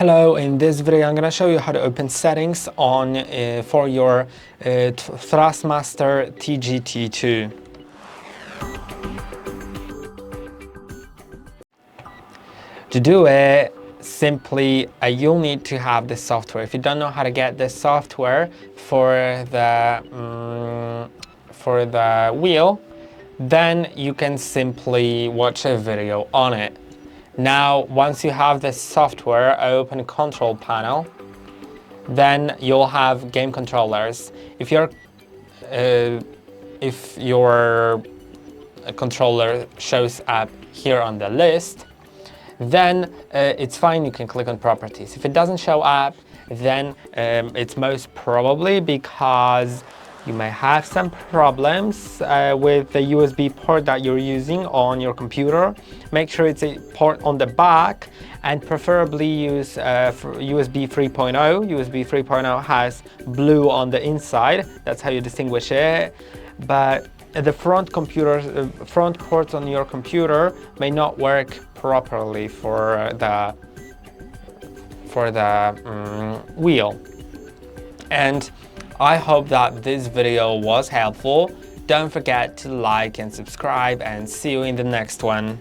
Hello, in this video I'm going to show you how to open settings on for your THRUSTMASTer T-GT II. To do it, simply you'll need to have the software. If you don't know how to get the software for the wheel, then you can simply watch a video on it. Now, once you have the software, open control panel, then you'll have game controllers. If your controller shows up here on the list, then it's fine, you can click on properties. If it doesn't show up, then it's most probably because you may have some problems with the USB port that you're using on your computer. Make sure it's a port on the back and preferably use USB 3.0. USB 3.0 has blue on the inside. That's how you distinguish it. But the front ports on your computer may not work properly for the wheel. And I hope that this video was helpful. Don't forget to like and subscribe, and see you in the next one.